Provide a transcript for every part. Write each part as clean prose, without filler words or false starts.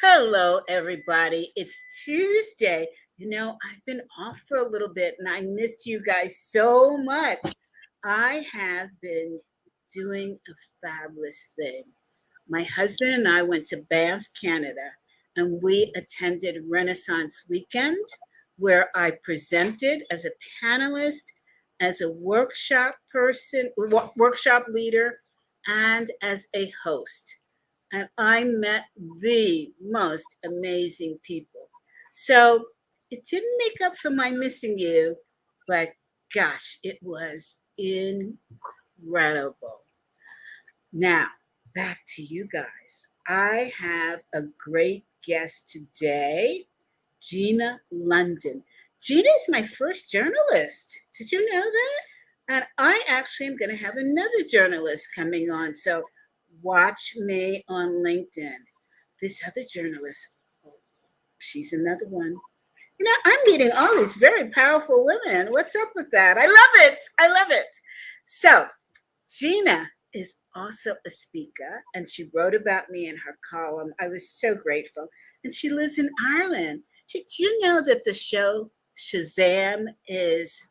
Hello, everybody. It's Tuesday. I've been off for a little bit and I missed you guys so much. I have been doing a fabulous thing. My husband and I went to Banff, Canada, and we attended Renaissance Weekend, where I presented as a panelist, as a workshop leader, and as a host, and I met the most amazing people. So it didn't make up for my missing you, but gosh, it was incredible. Now, back to you guys. I have a great guest today, Gina London. Gina is my first journalist. Did you know that? And I actually am going to have another journalist coming on. So watch me on LinkedIn. This other journalist, oh, she's another one. I'm meeting all these very powerful women. What's up with that? I love it. I love it. So, Gina is also a speaker, and she wrote about me in her column. I was so grateful. And she lives in Ireland. Hey, do you know that the show Shazam is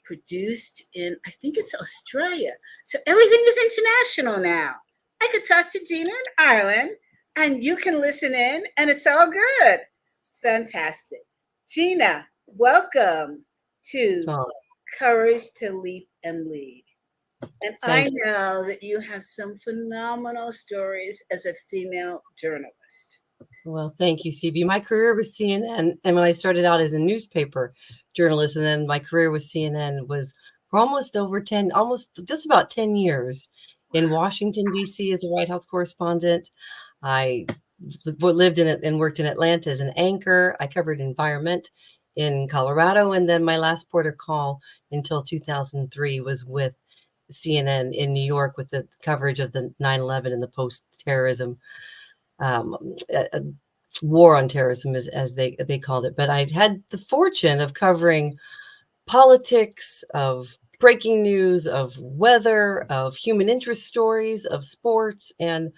produced in, I think it's Australia? So everything is international now. I could talk to Gina in Ireland, and you can listen in, and it's all good. Fantastic. Gina, welcome to Oh, Courage to Leap and Lead. And I thank you. know that you have some phenomenal stories as a female journalist. Well, thank you, CB. My career was CNN, and when I started out as a newspaper journalist, and then my career with CNN was for almost over 10, almost just about 10 years in Washington, D.C. as a White House correspondent. I lived in it and worked in Atlanta as an anchor. I covered environment in Colorado, and then my last port of call until 2003 was with CNN in New York with the coverage of the 9/11 and the post-terrorism uh, war on terrorism, as they called it. But I had the fortune of covering politics, of breaking news, of weather, of human interest stories, of sports. And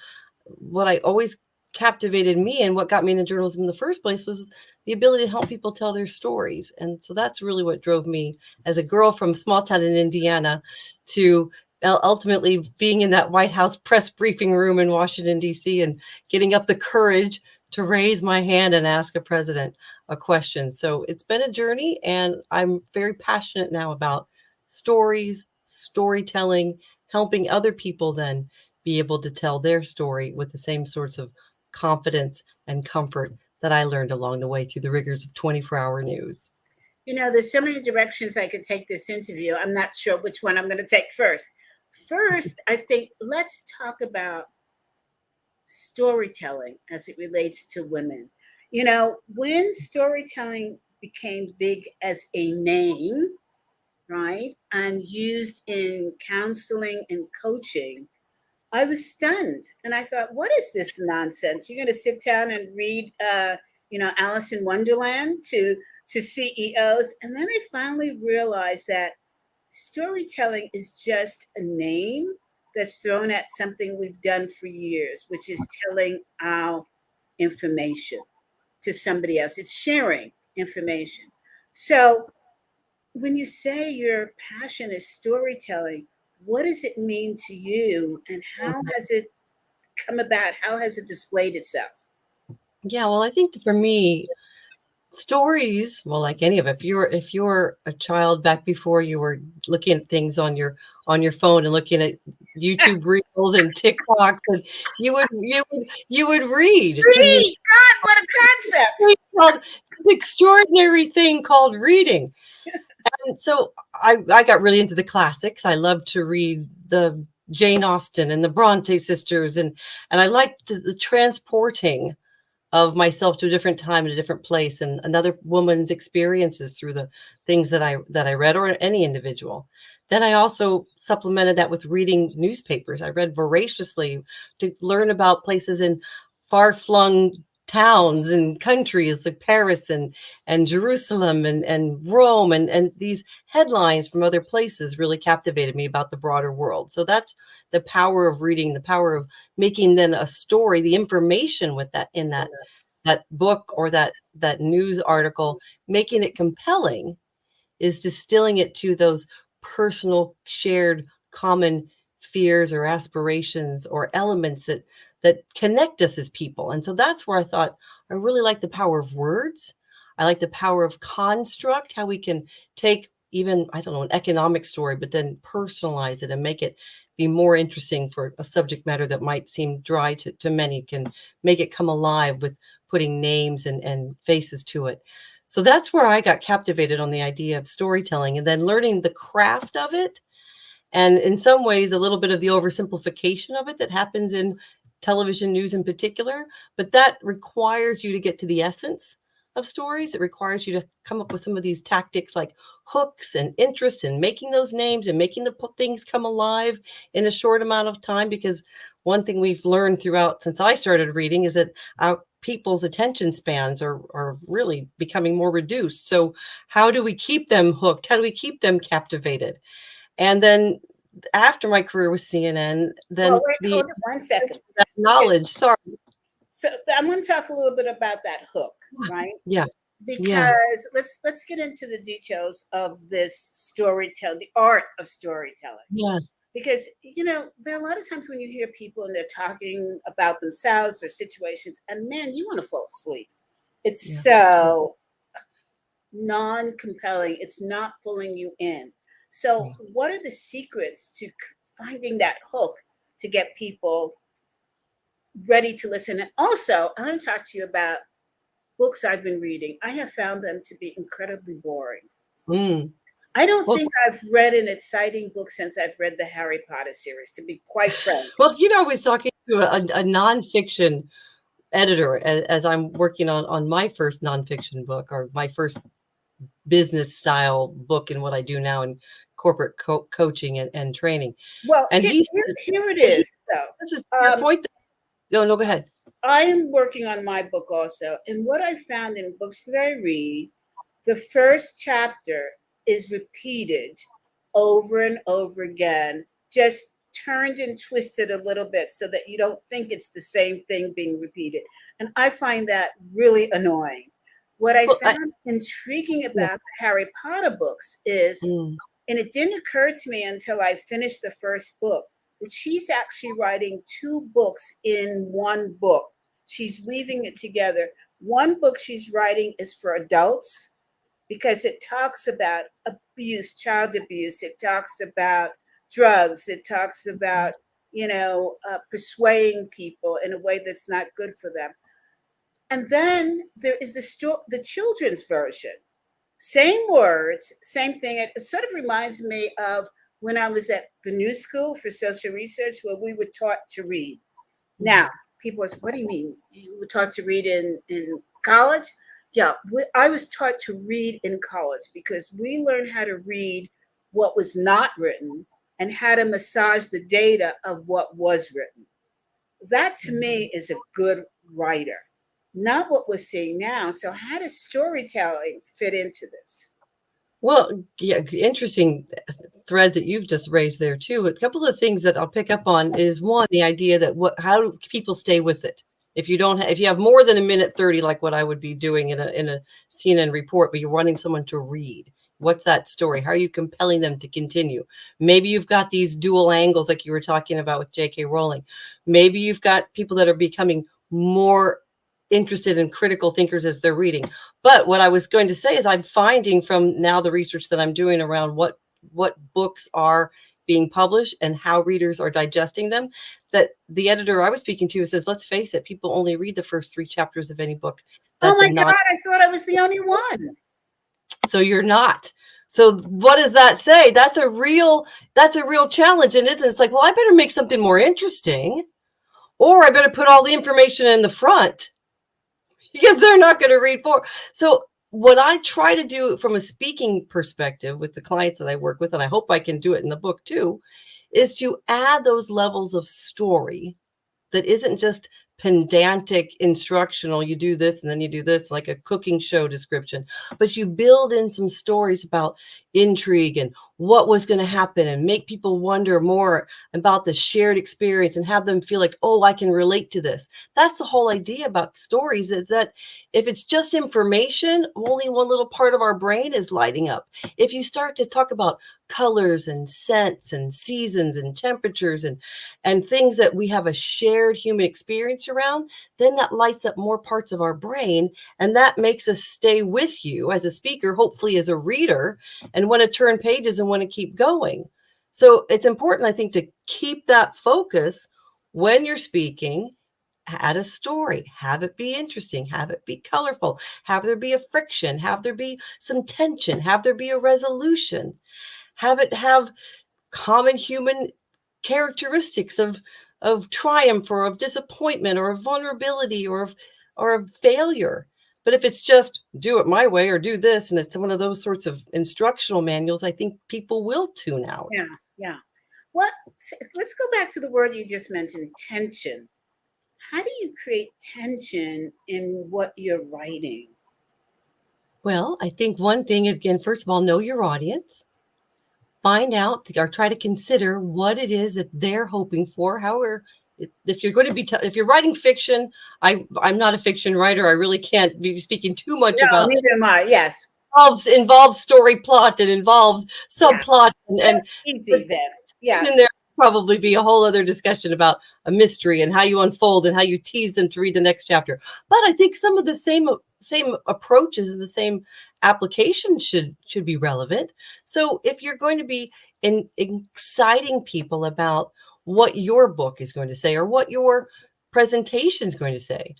what I always captivated me and what got me into journalism in the first place was the ability to help people tell their stories. And so that's really what drove me as a girl from a small town in Indiana to ultimately being in that White House press briefing room in Washington, D.C., and getting up the courage to raise my hand and ask a president a question. So it's been a journey, and I'm very passionate now about stories, storytelling, helping other people then be able to tell their story with the same sorts of confidence and comfort that I learned along the way through the rigors of 24-hour news. There's so many directions I could take this interview. I'm not sure which one I'm going to take first. First, I think let's talk about storytelling as it relates to women. When storytelling became big as a name, right, and used in counseling and coaching, I was stunned. And I thought, what is this nonsense? You're going to sit down and read, Alice in Wonderland to CEOs. And then I finally realized that storytelling is just a name that's thrown at something we've done for years, which is telling our information to somebody else. It's sharing information. So when you say your passion is storytelling, what does it mean to you, and how has it come about? How has it displayed itself? Yeah, well, I think for me, stories, well, like any of it, if you're a child back before you were looking at things on your phone and looking at YouTube reels and TikToks, and you would read to me. Read! God, what a concept! Called this extraordinary thing called reading. And so I got really into the classics. I loved to read the Jane Austen and the Bronte sisters, and I liked the transporting of myself to a different time and a different place and another woman's experiences through the things that I read, or any individual. Then I also supplemented that with reading newspapers. I read voraciously to learn about places in far-flung towns and countries like Paris and Jerusalem and Rome and these headlines from other places really captivated me about the broader world. So that's the power of reading, the power of making then a story, the information with that in that book or that news article, making it compelling is distilling it to those personal, shared, common fears or aspirations or elements that connect us as people. And so that's where I thought I really like the power of words. I like the power of construct, how we can take even, I don't know, an economic story, but then personalize it and make it be more interesting for a subject matter that might seem dry to many, can make it come alive with putting names and faces to it. So that's where I got captivated on the idea of storytelling and then learning the craft of it. And in some ways, a little bit of the oversimplification of it that happens in television news in particular, but that requires you to get to the essence of stories. It requires you to come up with some of these tactics like hooks and interest and making those names and making the things come alive in a short amount of time. Because one thing we've learned throughout since I started reading is that our people's attention spans are really becoming more reduced. So how do we keep them hooked? How do we keep them captivated? And then after my career with CNN, then Well, wait, hold it 1 second. that knowledge. Sorry. So I'm going to talk a little bit about that hook, right? Yeah. Because let's get into the details of this storytelling, the art of storytelling. Yes. Because there are a lot of times when you hear people and they're talking about themselves or situations, and man, you want to fall asleep. It's so non-compelling. It's not pulling you in. So, what are the secrets to finding that hook to get people ready to listen? And also, I want to talk to you about books I've been reading. I have found them to be incredibly boring. I don't think I've read an exciting book since I've read the Harry Potter series, to be quite frank. Well, I was talking to a nonfiction editor as I'm working on my first nonfiction book, or my first business style book in what I do now in corporate coaching and training. Well, and here it is, though. This is your point. No, go ahead. I am working on my book also. And what I found in books that I read, the first chapter is repeated over and over again, just turned and twisted a little bit so that you don't think it's the same thing being repeated. And I find that really annoying. What I found intriguing about the Harry Potter books is, and it didn't occur to me until I finished the first book, that she's actually writing two books in one book. She's weaving it together. One book she's writing is for adults because it talks about abuse, child abuse. It talks about drugs. It talks about, persuading people in a way that's not good for them. And then there is the children's version. Same words, same thing. It sort of reminds me of when I was at the New School for Social Research, where we were taught to read. Now, people say, what do you mean? You were taught to read in college? Yeah, I was taught to read in college because we learned how to read what was not written and how to massage the data of what was written. That, to me, is a good writer. Not what we're seeing now. So how does storytelling fit into this? Well, yeah, interesting threads that you've just raised there too. A couple of things that I'll pick up on is one, the idea that how do people stay with it? If you if you have more than a minute 30, like what I would be doing in a CNN report, but you're wanting someone to read, what's that story? How are you compelling them to continue? Maybe you've got these dual angles like you were talking about with J.K. Rowling. Maybe you've got people that are becoming more interested in critical thinkers as they're reading. But what I was going to say is I'm finding from now the research that I'm doing around what books are being published and how readers are digesting them, that the editor I was speaking to says, let's face it, people only read the first 3 chapters of any book. Oh my God, I thought I was the only one. So you're not. So what does that say? That's a real challenge. And it's like, well, I better make something more interesting, or I better put all the information in the front, because they're not going to read for. So what I try to do from a speaking perspective with the clients that I work with, and I hope I can do it in the book too, is to add those levels of story that isn't just pedantic instructional, you do this and then you do this, like a cooking show description, but you build in some stories about intrigue and what was going to happen and make people wonder more about the shared experience and have them feel like, oh, I can relate to this. That's the whole idea about stories, is that if it's just information, only one little part of our brain is lighting up. If you start to talk about colors and scents and seasons and temperatures and things that we have a shared human experience around, then that lights up more parts of our brain, and that makes us stay with you as a speaker, hopefully as a reader, and want to turn pages and want to keep going. So it's important, I think, to keep that focus when you're speaking. Add a story, have it be interesting, have it be colorful, have there be a friction, have there be some tension, have there be a resolution, have it have common human characteristics of triumph or of disappointment or of vulnerability or of failure. But if it's just do it my way or do this, and it's one of those sorts of instructional manuals, I think people will tune out. Yeah. Let's go back to the word you just mentioned, tension. How do you create tension in what you're writing? Well, I think one thing, again, first of all, know your audience. Find out or try to consider what it is that they're hoping for. However, if you're going to be, if you're writing fiction, I'm not a fiction writer. I really can't be speaking too much about. Neither am I. Yes. Involves story plot and involved subplot and easy then. Yeah. And there probably be a whole other discussion about a mystery and how you unfold and how you tease them to read the next chapter. But I think some of the same approaches and the same applications should be relevant. So if you're going to be exciting people about what your book is going to say or what your presentation is going to say,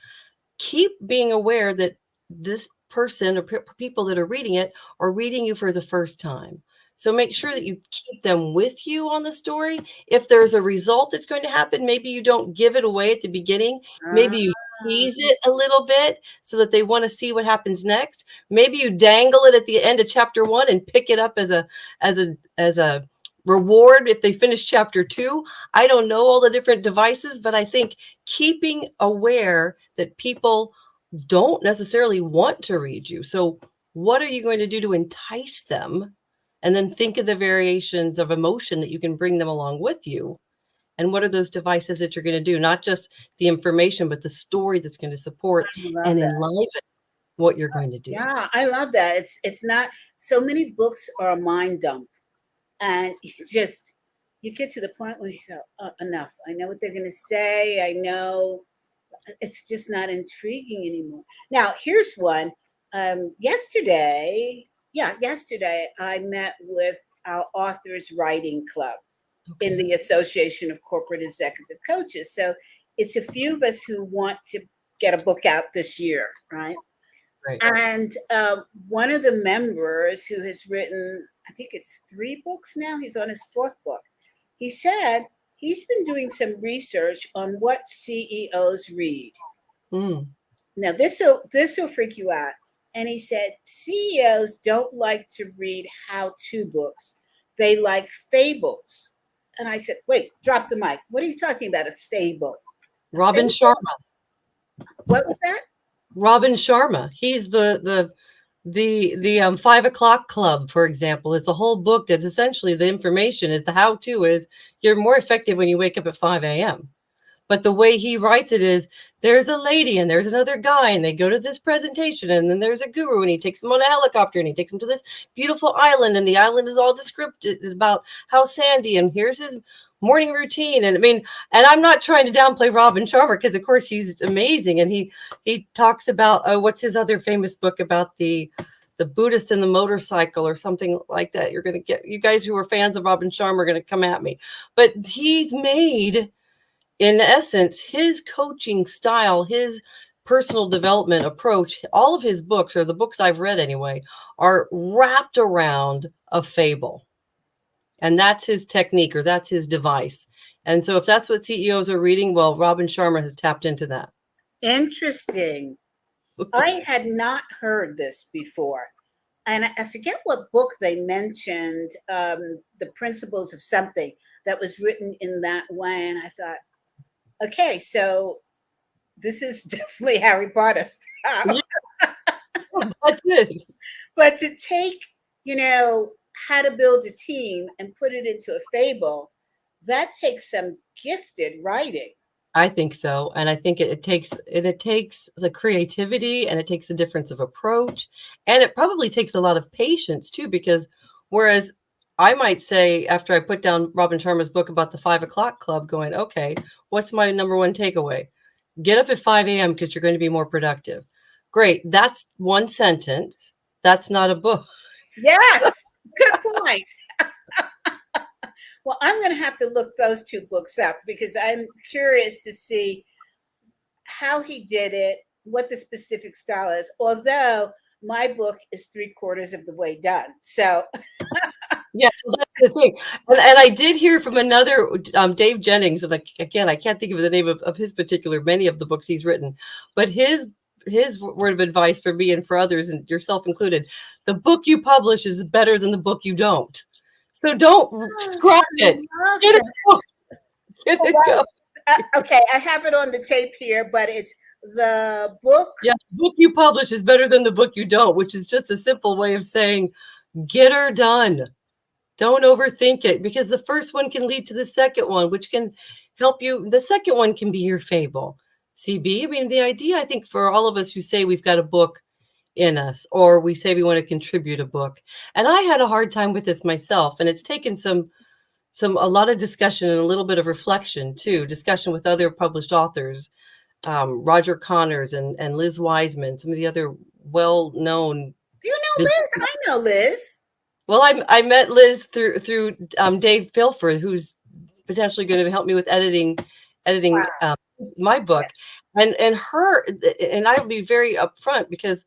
keep being aware that this person or people that are reading it are reading you for the first time. So make sure that you keep them with you on the story. If there's a result that's going to happen, maybe you don't give it away at the beginning. Maybe you tease it a little bit so that they want to see what happens next. Maybe you dangle it at the end of chapter 1 and pick it up as a reward if they finish chapter 2. I don't know all the different devices, but I think keeping aware that people don't necessarily want to read you. So what are you going to do to entice them? And then think of the variations of emotion that you can bring them along with you. And what are those devices that you're going to do? Not just the information, but the story that's going to support and enliven what you're going to do. Yeah, I love that. It's not, so many books are a mind dump. And you get to the point where you go, enough. I know what they're going to say. I know it's just not intriguing anymore. Now, here's one. Yesterday, I met with our authors writing club in the Association of Corporate Executive Coaches. So it's a few of us who want to get a book out this year, right? Right. And one of the members who has written, I think it's 3 books now, he's on his 4th book. He said he's been doing some research on what CEOs read. Now, this will freak you out. And he said, CEOs don't like to read how-to books. They like fables. And I said, wait, drop the mic. What are you talking about, a fable? Robin Sharma. What was that? Robin Sharma. He's the 5 o'clock club, for example. It's a whole book that essentially the information is the how-to is you're more effective when you wake up at 5 a.m. But the way he writes it is there's a lady and there's another guy and they go to this presentation and then there's a guru and he takes them on a helicopter and he takes them to this beautiful island and the island is all descriptive about how sandy and here's his morning routine. And I mean, and I'm not trying to downplay Robin Sharma because of course he's amazing. And he talks about, what's his other famous book about the Buddhist and the motorcycle or something like that. You're going to get, you guys who are fans of Robin Sharma are going to come at me, but he's made, in essence, his coaching style, his personal development approach, all of his books, or the books I've read anyway, are wrapped around a fable. And that's his technique, or that's his device. And so if that's what CEOs are reading, well, Robin Sharma has tapped into that. Interesting. I had not heard this before. And I forget what book they mentioned, the principles of something that was written in that way. And I thought, okay, so This is definitely Harry Potter style. Yeah, that's it. But to take, you know, how to build a team and put it into a fable, that takes some gifted writing. I think so, and I think it takes the creativity, and it takes a difference of approach, and it probably takes a lot of patience too, because whereas I might say after I put down Robin Sharma's book about the 5 o'clock club, going, okay, what's my number one takeaway? Get up at 5 a.m. because you're going to be more productive. Great, that's one sentence. That's not a book. Yes, good point. Well, I'm going to have to look those two books up because I'm curious to see how he did it, what the specific style is. Although my book is three-quarters of the way done. So, Yeah, well, that's the thing. And I did hear from another Dave Jennings, and like again, I can't think of the name of his particular many of the books he's written, but his word of advice for me and for others, and yourself included, the book you publish is better than the book you don't. So don't oh, scrap I it. love Get it, that. get All it right. go. Okay, I have it on the tape here, but it's the book. Yeah, the book you publish is better than the book you don't, which is just a simple way of saying get her done. Don't overthink it, because the first one can lead to the second one, which can help you. The second one can be your fable. CB, I mean, the idea, I think, for all of us who say we've got a book in us, or we say we want to contribute a book. And I had a hard time with this myself, and it's taken a lot of discussion and a little bit of reflection too, discussion with other published authors, Roger Connors and Liz Wiseman, some of the other well-known. Do you know Liz? I know Liz. Well, I met Liz through Dave Pilfer, who's potentially going to help me with editing Wow. my book, Yes. and her, and I will be very upfront because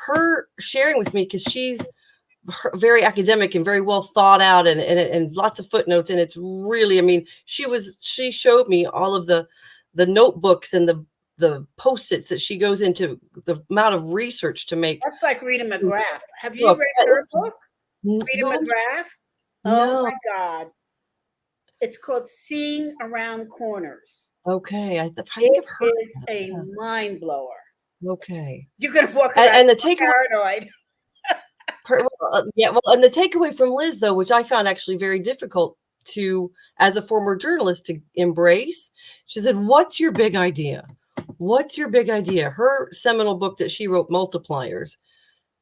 her sharing with me, because she's very academic and very well thought out, and lots of footnotes, and it's really, I mean, she showed me all of the notebooks and the post-its that she goes into, the amount of research to make That's like Rita McGrath. Have you book. read her book? Rita Who? McGrath? Oh No. my God. It's called Seeing Around Corners. Okay, I think It I've heard is of a that. mind blower. Yeah. Okay. You're going to walk And, around and the takeaway, paranoid. yeah, well, and the takeaway from Liz, though, which I found actually very difficult to, as a former journalist, to embrace, she said, "What's your big idea? What's your big idea?" Her seminal book that she wrote, Multipliers,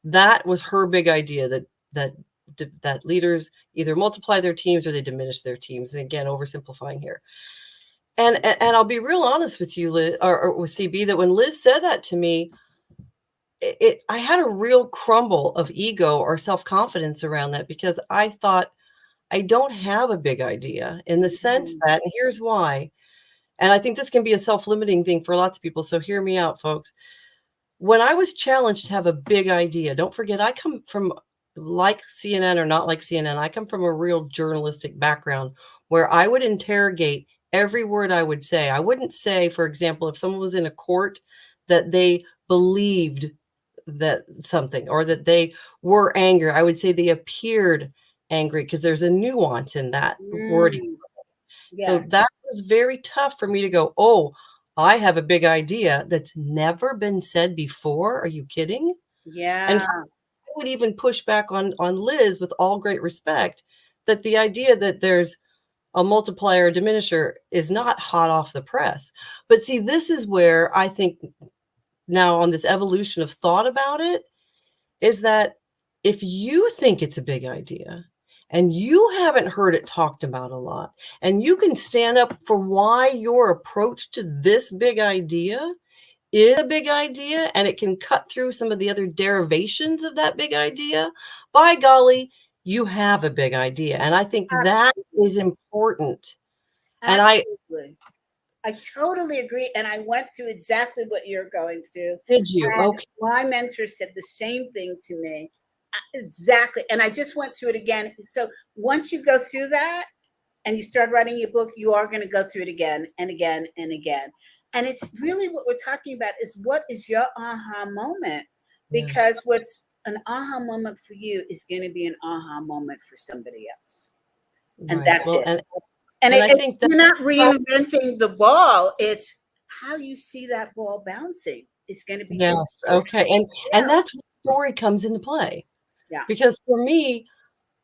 that was her big idea, that leaders either multiply their teams or they diminish their teams. And again, oversimplifying here. And I'll be real honest with you, Liz, or with CB, that when Liz said that to me, I had a real crumble of ego or self-confidence around that, because I thought I don't have a big idea, in the sense Mhm. that, and here's why, and I think this can be a self-limiting thing for lots of people. So hear me out, folks. When I was challenged to have a big idea, don't forget, I come from, like CNN or not like CNN, I come from a real journalistic background where I would interrogate every word I would say. I wouldn't say, for example, if someone was in a court, that they believed that something, or that they were angry. I would say they appeared angry, because there's a nuance in that wording. Mm, So yes. that was very tough for me to go, oh, I have a big idea that's never been said before. Are you kidding? And Yeah. I would even push back on Liz, with all great respect, that the idea that there's a multiplier or diminisher is not hot off the press. But see, this is where I think now, on this evolution of thought about it, is that if you think it's a big idea and you haven't heard it talked about a lot, and you can stand up for why your approach to this big idea is a big idea, and it can cut through some of the other derivations of that big idea, by golly, you have a big idea. And I think that Absolutely. is important. And I Absolutely. I totally agree. And I went through exactly what you're going through. did you? And Okay. my mentor said the same thing to me. Exactly. And I just went through it again. So once you go through that and you start writing your book, you are going to go through it again and again and again. And it's really what we're talking about is, what is your aha moment? Yeah, Because what's an aha moment for you is going to be an aha moment for somebody else. And right. that's Well, it. and And and I think that you're not reinventing the ball. It's how you see that ball bouncing is going to be different Yes. for Okay. everybody. And that's where story comes into play. Yeah. Because for me,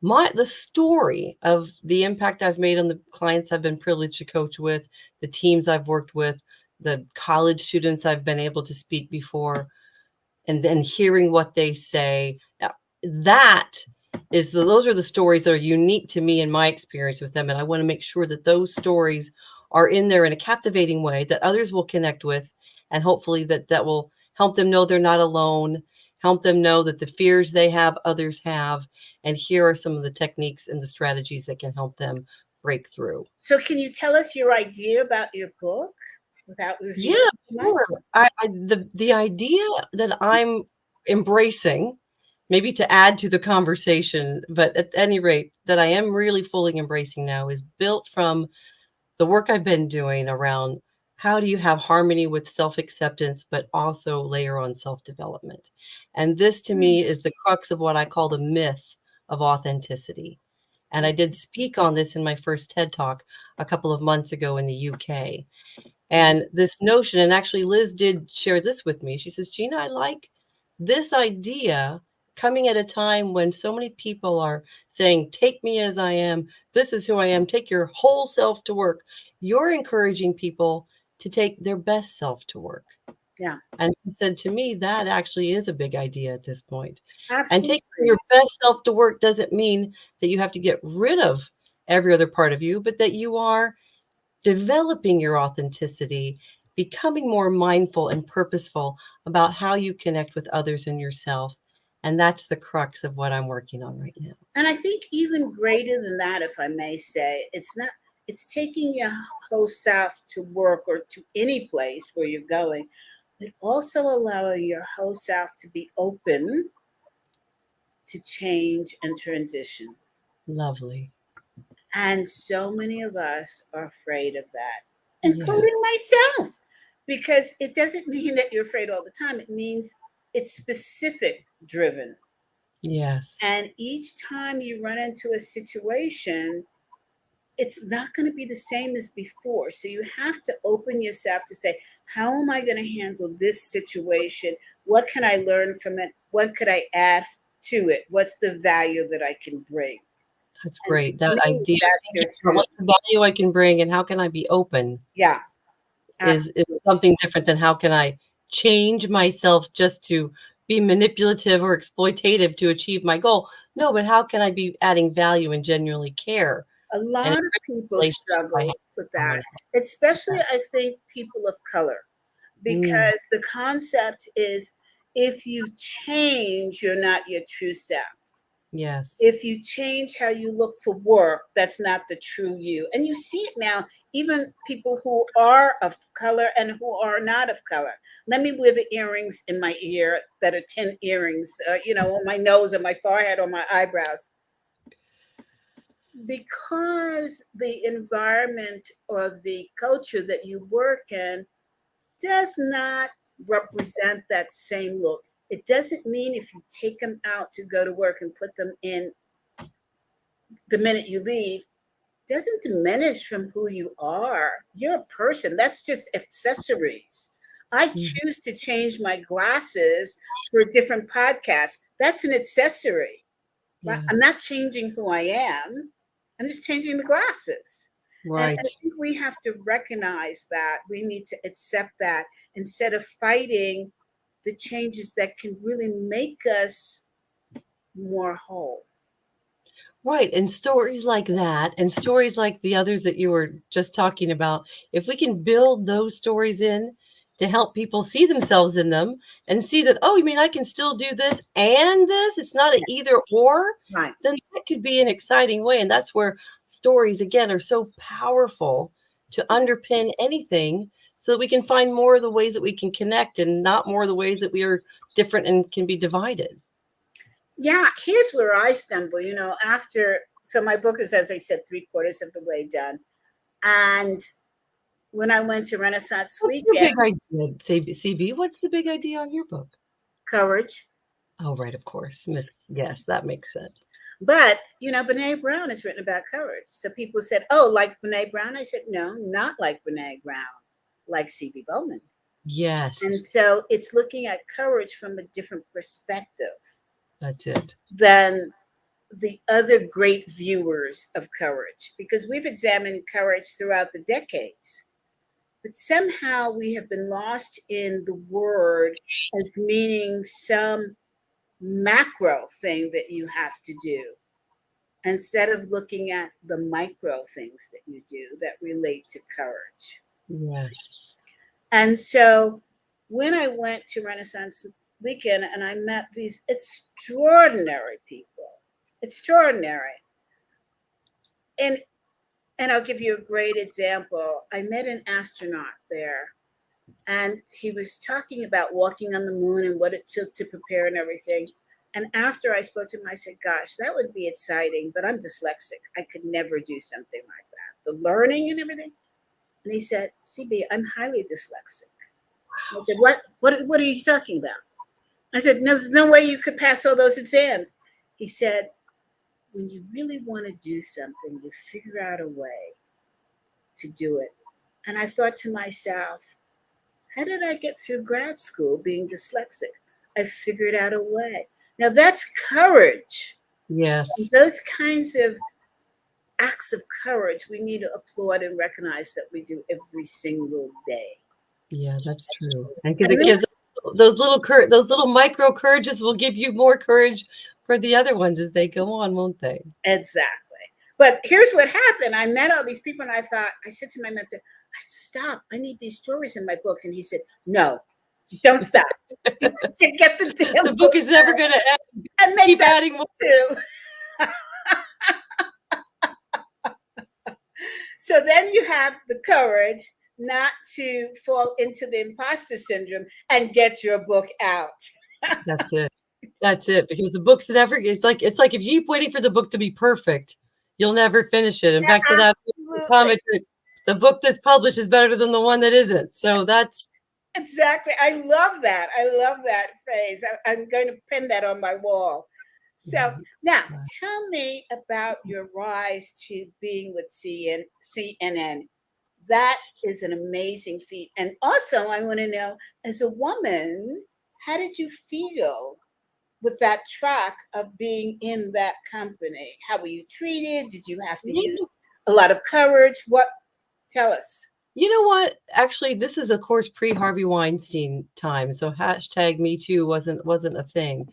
the story of the impact I've made on the clients I've been privileged to coach with, the teams I've worked with, the college students I've been able to speak before, and then hearing what they say. That those are the stories that are unique to me and my experience with them. And I want to make sure that those stories are in there in a captivating way that others will connect with. And hopefully that will help them know they're not alone, help them know that the fears they have, others have. And here are some of the techniques and the strategies that can help them break through. So, can you tell us your idea about your book without Yeah, revealing too much? sure. The idea that I'm embracing, maybe to add to the conversation, but at any rate, that I am really fully embracing now is built from the work I've been doing around how do you have harmony with self-acceptance, but also layer on self-development. And this to me is the crux of what I call the myth of authenticity. And I did speak on this in my first TED Talk a couple of months ago in the UK. And this notion, and actually Liz did share this with me. She says, Gina, I like this idea coming at a time when so many people are saying, take me as I am. This is who I am. Take your whole self to work. You're encouraging people to take their best self to work. Yeah. And he said to me, that actually is a big idea at this point. And Absolutely. taking your best self to work doesn't mean that you have to get rid of every other part of you, but that you are developing your authenticity, becoming more mindful and purposeful about how you connect with others and yourself. And that's the crux of what I'm working on right now. And I think even greater than that, if I may say, it's taking your whole self to work or to any place where you're going, but also allowing your whole self to be open to change and transition. Lovely. And so many of us are afraid of that, Yeah. including myself, because it doesn't mean that you're afraid all the time. It means it's specific driven. Yes. And each time you run into a situation, it's not going to be the same as before. So you have to open yourself to say, how am I going to handle this situation? What can I learn from it? What could I add to it? What's the value that I can bring? That's And to great. That me, idea, that's your thinking about truth. what's the value I can bring and how can I be open Yeah, is absolutely. something different than how can I change myself just to be manipulative or exploitative to achieve my goal. No, but how can I be adding value and genuinely care A and lot of enrich the people relationship I have struggle with with someone that, else? especially I think people of color, Mm, because the concept is if you change, you're not your true self. yes. If you change how you look for work, that's not the true you. And you see it now, even people who are of color and who are not of color. Let me wear the earrings in my ear that are 10 earrings, on my nose or my forehead or my eyebrows. Because the environment or the culture that you work in does not represent that same look. It doesn't mean if you take them out to go to work and put them in the minute you leave, doesn't diminish from who you are. You're a person. That's just accessories. I Mhm. choose to change my glasses for a different podcast. That's an accessory. Right? Yeah. I'm not changing who I am. I'm just changing the glasses. And Right. I think we have to recognize that. We need to accept that instead of fighting the changes that can really make us more whole. Right. And stories like that, and stories like the others that you were just talking about, if we can build those stories in to help people see themselves in them and see that, oh, you mean I can still do this and this? It's not an Yes. either or, Right. then that could be an exciting way. And that's where stories, again, are so powerful to underpin anything so that we can find more of the ways that we can connect and not more of the ways that we are different and can be divided. Yeah, here's where I stumble. So my book is, as I said, three-quarters of the way done. And when I went to Renaissance What's your Weekend, big idea, CB? What's the big idea on your book? courage. Oh, right, of course. Yes, that makes sense. But, Brene Brown has written about courage. So people said, oh, like Brene Brown? I said, no, not like Brene Brown. like C.B. Bowman. Yes. And so it's looking at courage from a different perspective That's it. than the other great viewers of courage, because we've examined courage throughout the decades. But somehow we have been lost in the word as meaning some macro thing that you have to do, instead of looking at the micro things that you do that relate to courage. Yes. And so when I went to Renaissance Weekend and I met these extraordinary people, extraordinary. And I'll give you a great example. I met an astronaut there, and he was talking about walking on the moon and what it took to prepare and everything. And after I spoke to him, I said, gosh, that would be exciting, but I'm dyslexic. I could never do something like that. The learning and everything. And he said, CB, I'm highly dyslexic. I said, what are you talking about? I said, no, there's no way you could pass all those exams. He said, when you really want to do something, you figure out a way to do it. And I thought to myself, how did I get through grad school being dyslexic? I figured out a way. Now that's courage. Yes. And those kinds of acts of courage we need to applaud and recognize that we do every single day. Yeah, that's true. And because it gives those little micro courages will give you more courage for the other ones as they go on, won't they? Exactly. But here's what happened. I met all these people and I said to my mentor, I have to stop. I need these stories in my book. And he said, no, don't stop. You get the damn the book is never going to end. And make keep that adding more too. So then you have the courage not to fall into the imposter syndrome and get your book out. That's it. That's it. Because the book's never, it's like if you keep waiting for the book to be perfect, you'll never finish it. In fact, to that comment, the book that's published is better than the one that isn't. So that's exactly. I love that. I love that phrase. I'm going to pin that on my wall. So now tell me about your rise to being with CNN. That is an amazing feat. And also I want to know, as a woman, how did you feel with that track of being in that company? How were you treated? Did you have to use a lot of courage? Tell us. You know what? Actually, this is, of course, pre-Harvey Weinstein time. So #MeToo wasn't a thing.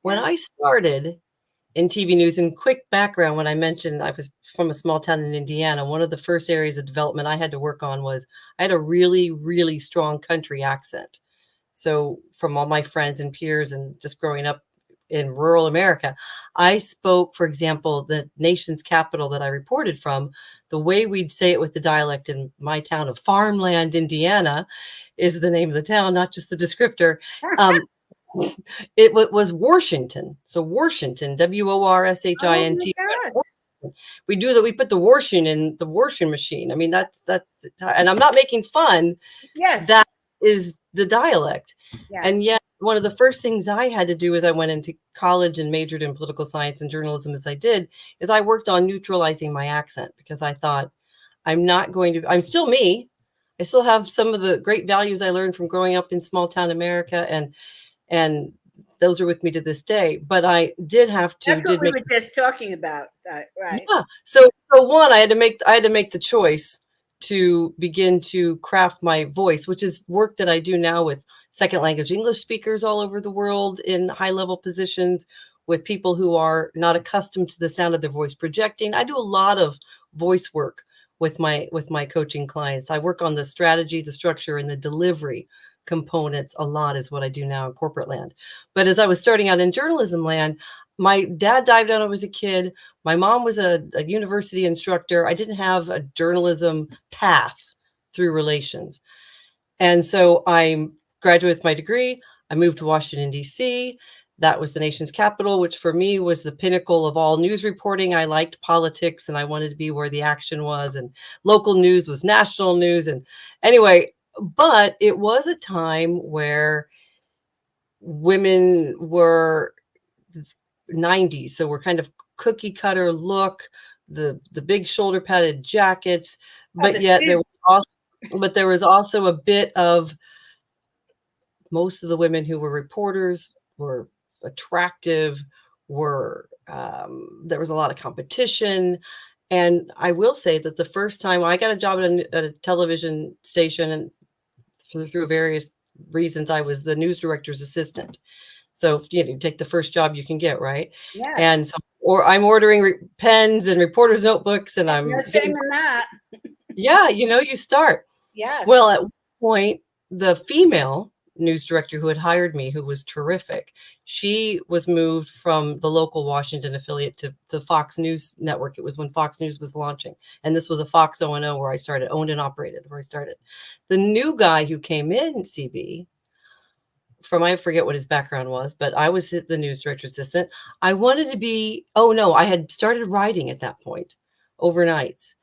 When I started in TV news, and quick background, when I mentioned I was from a small town in Indiana, one of the first areas of development I had to work on was I had a really, really strong country accent. So from all my friends and peers and just growing up in rural America, I spoke, for example, the nation's capital that I reported from, the way we'd say it with the dialect in my town of Farmland, Indiana, is the name of the town, not just the descriptor. It was Washington. So Washington, WORSHINT. Oh we do that. We put the washing in the washing machine. I mean, that's, and I'm not making fun. Yes. That is the dialect. Yes. And yet one of the first things I had to do as I went into college and majored in political science and journalism as I did, is I worked on neutralizing my accent, because I thought I'm still me. I still have some of the great values I learned from growing up in small town America, and those are with me to this day. But I did have to. That's what we were just talking about, right? Yeah. So one, I had to make the choice to begin to craft my voice, which is work that I do now with second language English speakers all over the world in high level positions, with people who are not accustomed to the sound of their voice projecting. I do a lot of voice work with my coaching clients. I work on the strategy, the structure, and the delivery components a lot, is what I do now in corporate land. But as I was starting out in journalism land, my dad died when I was a kid. My mom was a university instructor. I didn't have a journalism path through relations. And so I graduated with my degree. I moved to Washington, D.C. That was the nation's capital, which for me was the pinnacle of all news reporting. I liked politics and I wanted to be where the action was, and local news was national news. And anyway, but it was a time where women were 90s. So we're kind of cookie cutter look, the big shoulder padded jackets, but yet there was also but there was also a bit of most of the women who were reporters were attractive, were there was a lot of competition. And I will say that the first time I got a job at a television station, and through various reasons, I was the news director's assistant. So, you take the first job you can get, right? Yes. And so, or I'm ordering pens and reporters' notebooks, and No I'm shame getting, in that. yeah, you start. Yes. Well, at one point, the female news director who had hired me, who was terrific, she was moved from the local Washington affiliate to the Fox News network. It was when Fox News was launching. And this was a Fox O&O where I started, owned and operated, where I started. The new guy who came in, CB, I forget what his background was, but I was the news director assistant. I wanted to be, oh no, I had started writing at that point, overnights.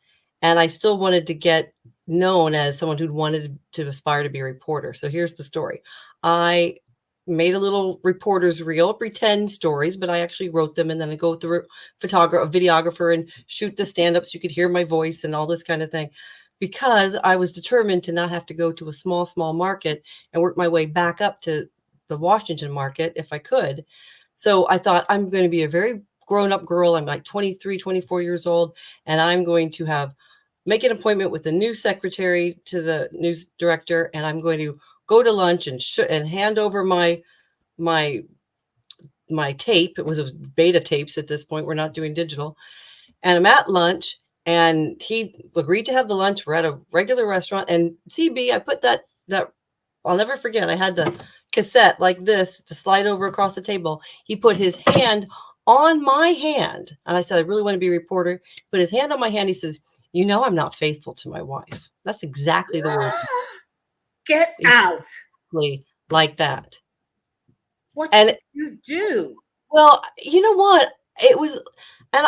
And I still wanted to get known as someone who'd wanted to aspire to be a reporter. So here's the story. I made a little reporter's reel, pretend stories, but I actually wrote them, and then I go with the videographer and shoot the stand-up so you could hear my voice and all this kind of thing, because I was determined to not have to go to a small market and work my way back up to the Washington market if I could. So I thought, I'm going to be a very grown-up girl. I'm like 23, 24 years old, and I'm going to make an appointment with the news secretary to the news director, and I'm going to go to lunch and hand over my tape. It was beta tapes at this point. We're not doing digital. And I'm at lunch, and he agreed to have the lunch. We're at a regular restaurant, and CB, I put that I'll never forget. I had the cassette like this to slide over across the table. He put his hand on my hand, and I said, I really want to be a reporter. Put his hand on my hand. He says, I'm not faithful to my wife. That's exactly the words. Get out. Like that. What did you do? Well, you know what? It was, and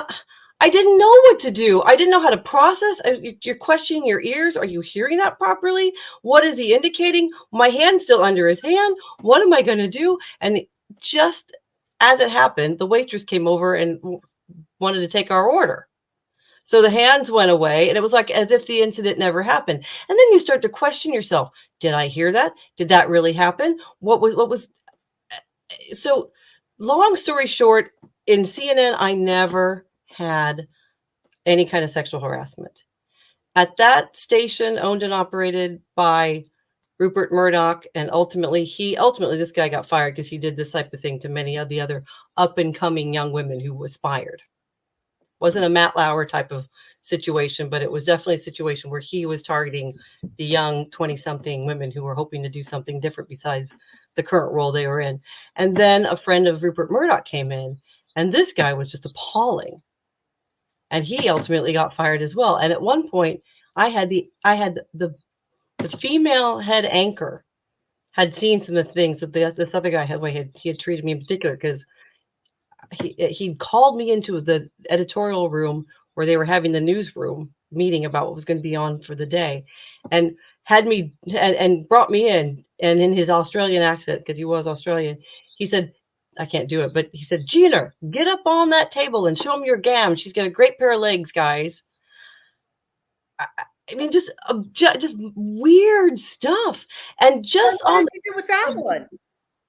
I didn't know what to do. I didn't know how to process. You're questioning your ears. Are you hearing that properly? What is he indicating? My hand's still under his hand. What am I going to do? And just as it happened, the waitress came over and wanted to take our order. So the hands went away, and it was like as if the incident never happened. And then you start to question yourself. Did I hear that? Did that really happen? What was so long story short, in CNN, I never had any kind of sexual harassment. At that station, owned and operated by Rupert Murdoch, and ultimately this guy got fired because he did this type of thing to many of the other up and coming young women who aspired. Wasn't a Matt Lauer type of situation, but it was definitely a situation where he was targeting the young 20-something women who were hoping to do something different besides the current role they were in. And then a friend of Rupert Murdoch came in, and this guy was just appalling. And he ultimately got fired as well. And at one point, I had the female head anchor had seen some of the things that this other guy he had treated me in particular, because he called me into the editorial room where they were having the newsroom meeting about what was going to be on for the day, and had me and brought me in, and in his Australian accent, because he was Australian, he said, I can't do it, but he said, Gina, get up on that table and show him your gam. She's got a great pair of legs, guys. I mean, just weird stuff. And just what did you do with that one?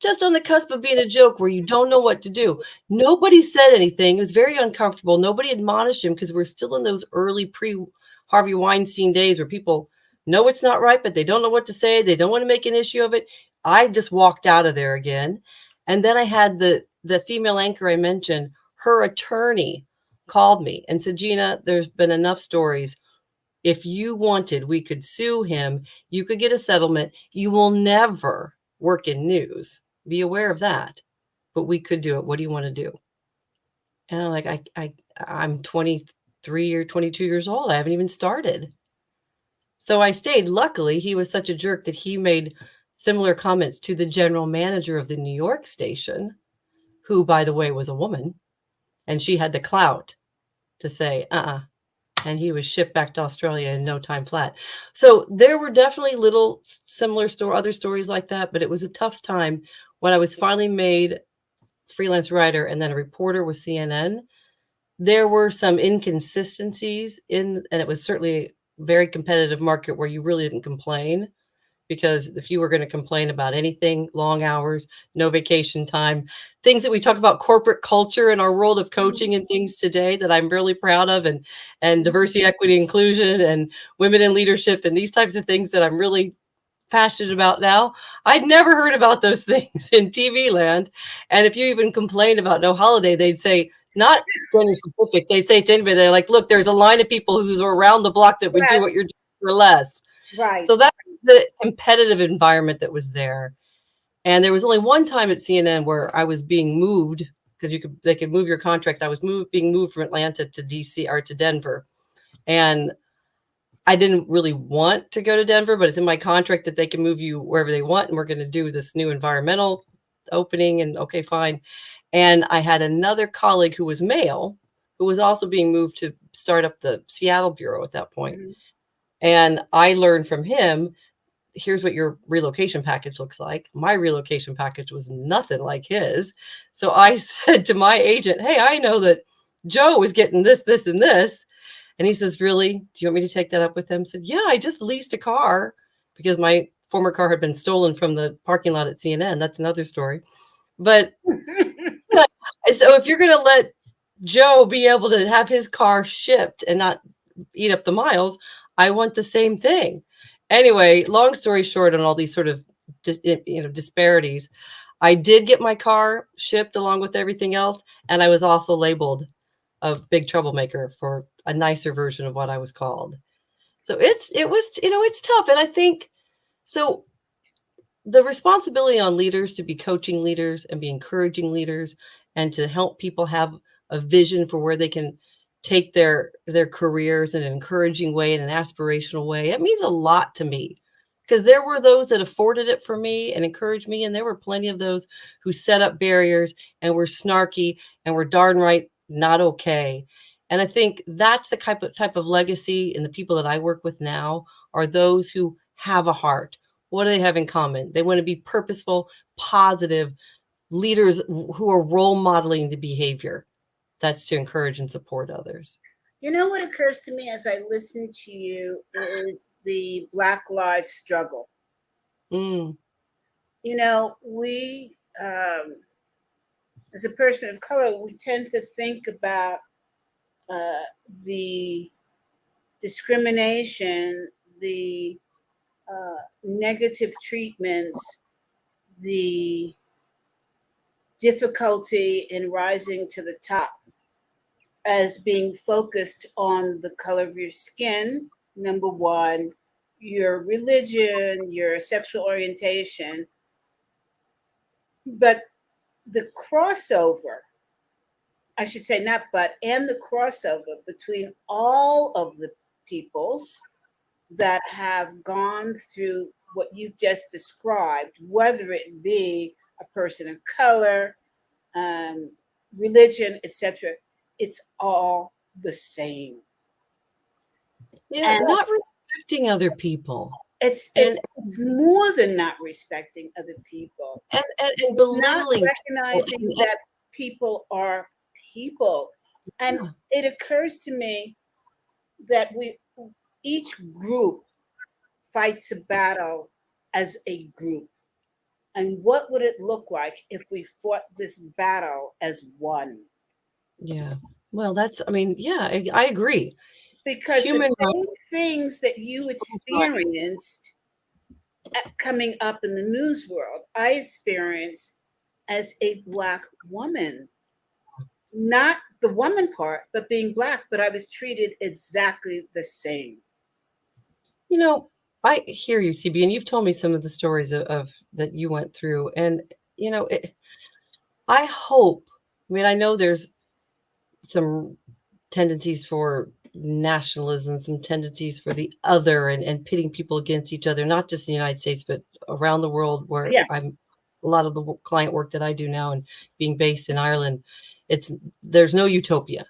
Just on the cusp of being a joke where you don't know what to do. Nobody said anything. It was very uncomfortable. Nobody admonished him, because we're still in those early pre-Harvey Weinstein days where people know it's not right, but they don't know what to say. They don't want to make an issue of it. I just walked out of there again. And then I had the female anchor I mentioned, her attorney called me and said, Gina, there's been enough stories. If you wanted, we could sue him. You could get a settlement. You will never work in news. Be aware of that, but we could do it. What do you want to do? And I'm like, I'm 23 or 22 years old. I haven't even started. So I stayed. Luckily, he was such a jerk that he made similar comments to the general manager of the New York station, who, by the way, was a woman, and she had the clout to say, and he was shipped back to Australia in no time flat. So there were definitely little similar other stories like that, but it was a tough time when I was finally made freelance writer and then a reporter with CNN. There were some inconsistencies and it was certainly very competitive market where you really didn't complain, because if you were going to complain about anything, long hours, no vacation time, things that we talk about, corporate culture in our world of coaching and things today that I'm really proud of, and diversity, equity, inclusion, and women in leadership, and these types of things that I'm really passionate about now. I'd never heard about those things in TV land. And if you even complained about no holiday, they'd say, not gender specific, they'd say to anybody, they're like, look, there's a line of people who's around the block that would do Yes, what you're doing for less. right. So that's the competitive environment that was there. And there was only one time at CNN where I was being moved, because they could move your contract. I was being moved from Atlanta to DC, or to Denver. And I didn't really want to go to Denver, but it's in my contract that they can move you wherever they want. And we're going to do this new environmental opening, and okay, fine. And I had another colleague who was male, who was also being moved to start up the Seattle bureau at that point. Mm-hmm. And I learned from him, here's what your relocation package looks like. My relocation package was nothing like his. So I said to my agent, hey, I know that Joe is getting this, this, and this. And he says, really? Do you want me to take that up with him? I said, yeah, I just leased a car because my former car had been stolen from the parking lot at CNN. That's another story. But so if you're going to let Joe be able to have his car shipped and not eat up the miles, I want the same thing. Anyway, long story short, on all these sort of disparities, I did get my car shipped along with everything else, and I was also labeled a big troublemaker for a nicer version of what I was called. So it's tough. And I think so the responsibility on leaders to be coaching leaders and be encouraging leaders and to help people have a vision for where they can take their careers in an encouraging way, in an aspirational way. It means a lot to me, because there were those that afforded it for me and encouraged me. And there were plenty of those who set up barriers and were snarky and were darn right not okay. And I think that's the type of legacy, and the people that I work with now are those who have a heart. What do they have in common? They want to be purposeful, positive leaders who are role modeling the behavior. That's to encourage and support others. You know what occurs to me as I listen to you is the Black Lives struggle. Mm. You know, as a person of color, we tend to think about the discrimination, the negative treatments, the difficulty in rising to the top as being focused on the color of your skin, number one, your religion, your sexual orientation. But the crossover, I should say not but, and the crossover between all of the peoples that have gone through what you've just described, whether it be a person of color, religion, etc., it's all the same. Yeah, And not respecting other people. it's And more than not respecting other people. and It's not belittling recognizing people. that people are people. And Yeah. it occurs to me that each group fights a battle as a group. And what would it look like if we fought this battle as one? Yeah. Well, yeah, I agree. Because the Human rights. same things that you experienced coming up in the news world, I experienced as a Black woman. Not the woman part, but being Black, but I was treated exactly the same. You know, I hear you, CB, and you've told me some of the stories of that you went through. And, I hope, I know there's some tendencies for nationalism, some tendencies for the other, and pitting people against each other, not just in the United States, but around the world, where Yeah. I'm a lot of the client work that I do now, and being based in Ireland, there's no utopia.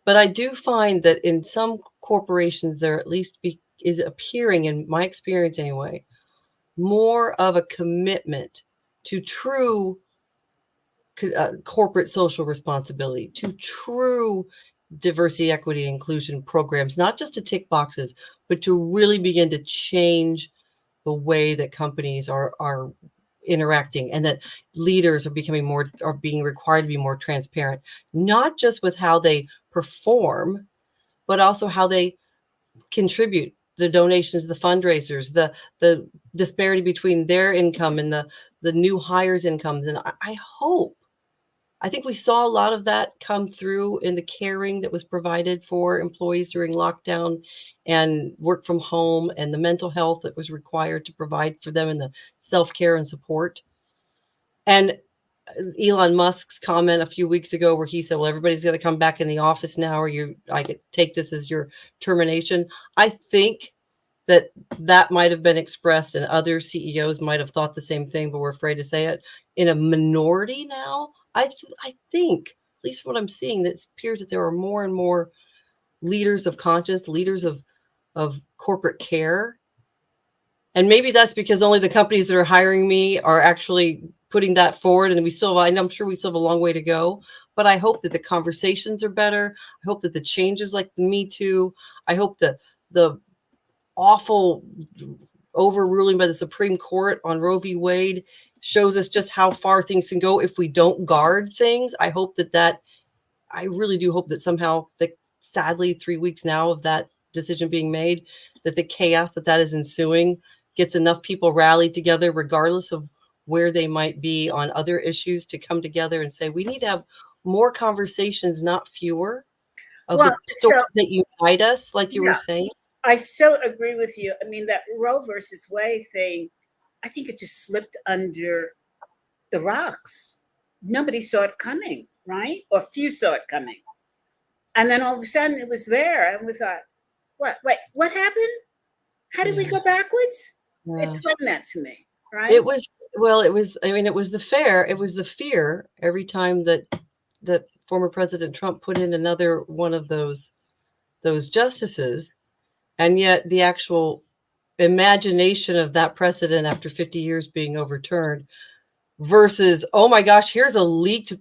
But I do find that in some corporations, there at least is appearing, in my experience anyway, more of a commitment to true corporate social responsibility, to true diversity, equity, inclusion programs, not just to tick boxes, but to really begin to change the way that companies are interacting, and that leaders are being required to be more transparent, not just with how they perform, but also how they contribute, the donations, the fundraisers, the disparity between their income and the new hires' incomes. And I think we saw a lot of that come through in the caring that was provided for employees during lockdown and work from home, and the mental health that was required to provide for them, and the self-care and support. And Elon Musk's comment a few weeks ago where he said, well, everybody's going to come back in the office now, or I could take this as your termination. I think that might have been expressed, and other CEOs might have thought the same thing, but we're afraid to say it, in a minority now. I think, at least what I'm seeing, that it appears that there are more and more leaders of conscience, leaders of corporate care. And maybe that's because only the companies that are hiring me are actually putting that forward. And I'm sure we still have a long way to go. But I hope that the conversations are better. I hope that the changes like the Me Too, I hope that the awful overruling by the Supreme Court on Roe v. Wade shows us just how far things can go if we don't guard things. I really do hope that somehow, that sadly 3 weeks now of that decision being made, that the chaos that is ensuing gets enough people rallied together, regardless of where they might be on other issues, to come together and say, we need to have more conversations, not fewer, of the stories that unite us, like you were saying. I so agree with you. I mean, that Roe versus Wade thing, I think it just slipped under the rocks. Nobody saw it coming, right? Or few saw it coming. And then all of a sudden it was there. And we thought, what happened? How did we go backwards? Yeah. Explain that to me, right? It was the fear every time that former President Trump put in another one of those justices. And yet the actual imagination of that precedent after 50 years being overturned versus, oh my gosh, here's a leaked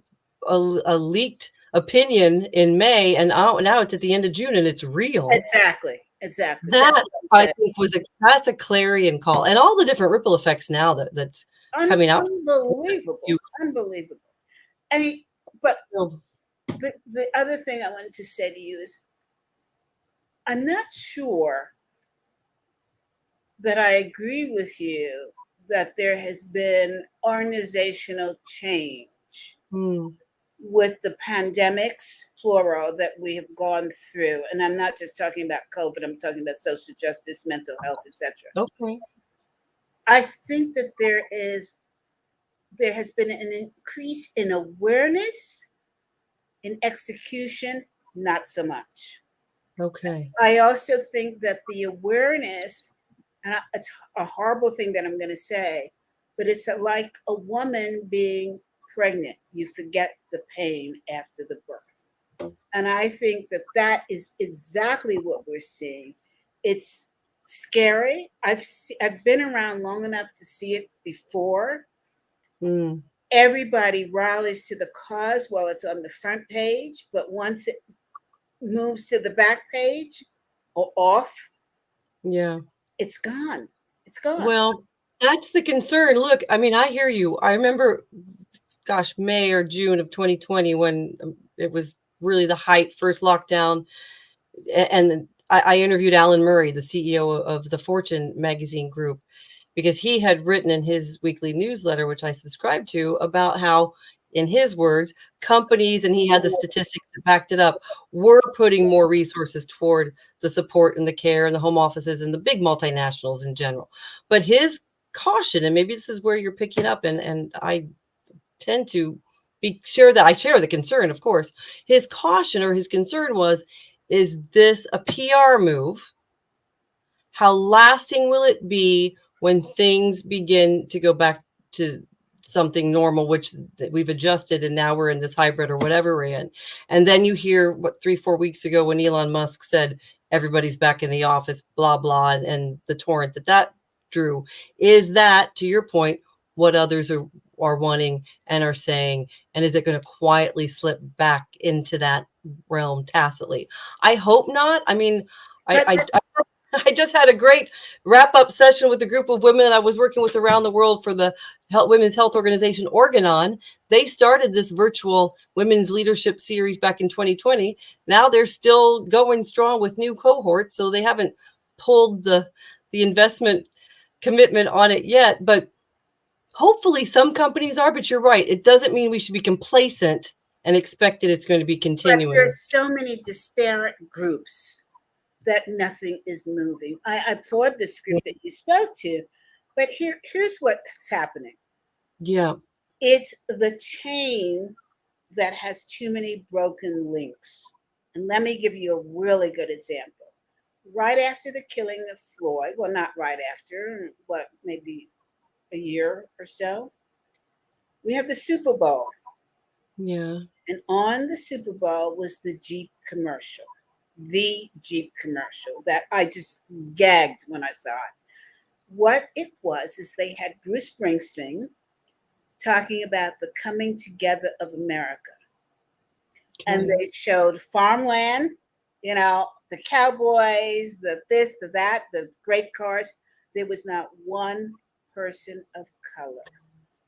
opinion in May, and now it's at the end of June and it's real. Exactly. That I think that's a clarion call, and all the different ripple effects now that's coming out. Unbelievable. I mean, but the other thing I wanted to say to you is, I'm not sure that I agree with you that there has been organizational change with the pandemics, plural, that we have gone through. And I'm not just talking about COVID, I'm talking about social justice, mental health, etc. Okay. I think that there has been an increase in awareness, in execution, not so much. Okay. I also think that the awareness, and it's a horrible thing that I'm going to say, but it's like a woman being pregnant. You forget the pain after the birth. And I think that is exactly what we're seeing. It's scary. I've been around long enough to see it before. Everybody rallies to the cause while it's on the front page, but once it moves to the back page or off, it's gone. Well, that's the concern. Look, I mean, I hear you. I remember, May or June of 2020, when it was really the height, first lockdown, and I interviewed Alan Murray, the CEO of the Fortune magazine group, because he had written in his weekly newsletter, which I subscribed to, about how, in his words, companies, and he had the statistics that backed it up, were putting more resources toward the support and the care and the home offices and the big multinationals in general. But his caution, and maybe this is where you're picking up, and I tend to share the concern, of course. His caution, or his concern, was, is this a PR move? How lasting will it be when things begin to go back to something normal, which we've adjusted, and now we're in this hybrid or whatever we're in? And then you hear 3-4 weeks ago when Elon Musk said everybody's back in the office, blah, blah, and the torrent that drew. Is that, to your point, what others are wanting and are saying, and is it going to quietly slip back into that realm tacitly? I hope not. I mean, But I just had a great wrap up session with a group of women I was working with around the world for the Women's Health Organization Organon. They started this virtual women's leadership series back in 2020. Now they're still going strong with new cohorts, so they haven't pulled the investment commitment on it yet. But hopefully some companies are. But you're right, it doesn't mean we should be complacent and expect that it's going to be continuing. there's so many disparate groups that nothing is moving. I applaud this group that you spoke to, but here's what's happening. Yeah. It's the chain that has too many broken links. And let me give you a really good example. Right after the killing of Floyd, well, not right after, what, maybe a year or so, we have the Super Bowl. Yeah. And on the Super Bowl was the Jeep commercial that I just gagged when I saw it. What it was is they had Bruce Springsteen talking about the coming together of America. And they showed farmland, the cowboys, the this, the that, the great cars. There was not one person of color.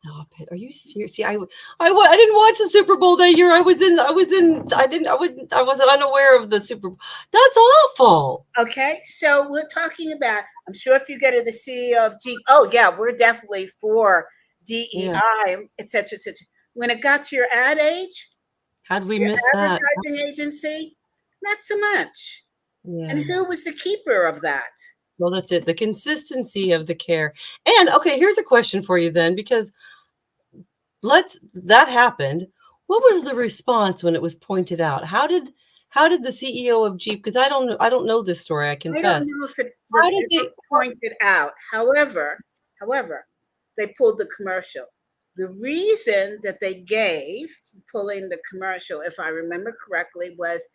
Stop it. Are you serious? See, I didn't watch the Super Bowl that year. I wasn't, I wasn't unaware of the Super Bowl. That's awful. Okay, so we're talking about, I'm sure if you go to the CEO of Jeep, oh yeah, we're definitely for DEI, et cetera, et cetera. When it got to your ad age, how did we your miss that? advertising agency, not so much. Yeah. And who was the keeper of that? Well, that's it. The consistency of the care. And okay, here's a question for you then, because that happened. What was the response when it was pointed out? How did the CEO of Jeep, because I don't know this story, I confess. I don't know if it was pointed out. However, they pulled the commercial. The reason that they gave pulling the commercial, if I remember correctly, was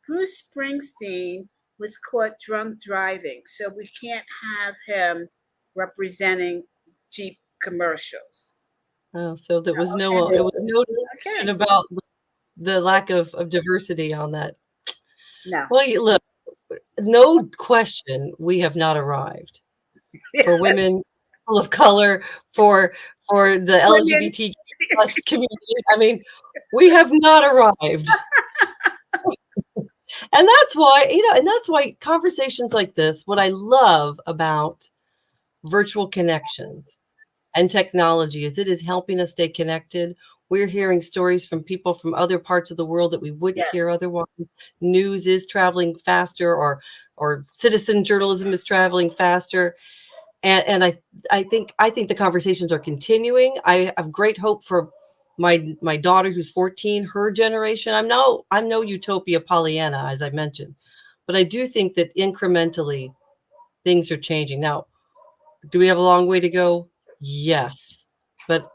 Bruce Springsteen was caught drunk driving. So we can't have him representing Jeep commercials. Oh, so there was no discussion about the lack of diversity on that. No. Well, look, no question, we have not arrived. For women, people of color, for the LGBT plus community. I mean, we have not arrived. And that's why conversations like this, what I love about virtual connections and technology is it is helping us stay connected. We're hearing stories from people from other parts of the world that we wouldn't hear otherwise. News is traveling faster, or citizen journalism is traveling faster. And I think the conversations are continuing. I have great hope for my daughter who's 14, her generation. I'm no utopia Pollyanna, as I mentioned, but I do think that incrementally things are changing. Now, do we have a long way to go? Yes, but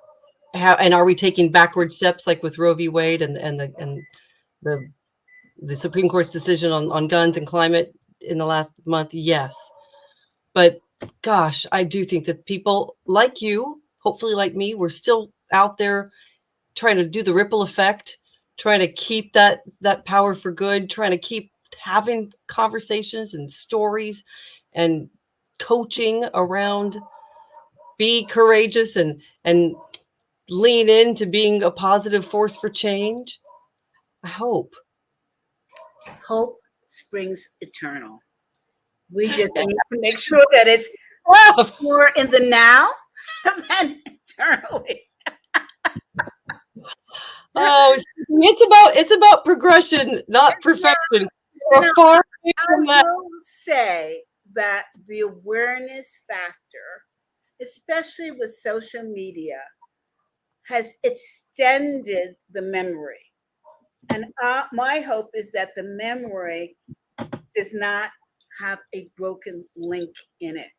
are we taking backward steps like with Roe v. Wade and the Supreme Court's decision on guns and climate in the last month? Yes, but gosh, I do think that people like you, hopefully like me, we're still out there trying to do the ripple effect, trying to keep that power for good, trying to keep having conversations and stories and coaching around be courageous and lean into being a positive force for change. I hope. Hope springs eternal. We just need to make sure that it's more in the now than eternally. Oh, it's about progression, not perfection. We're far from that. I will say that the awareness factor, especially with social media, has extended the memory. And my hope is that the memory does not have a broken link in it,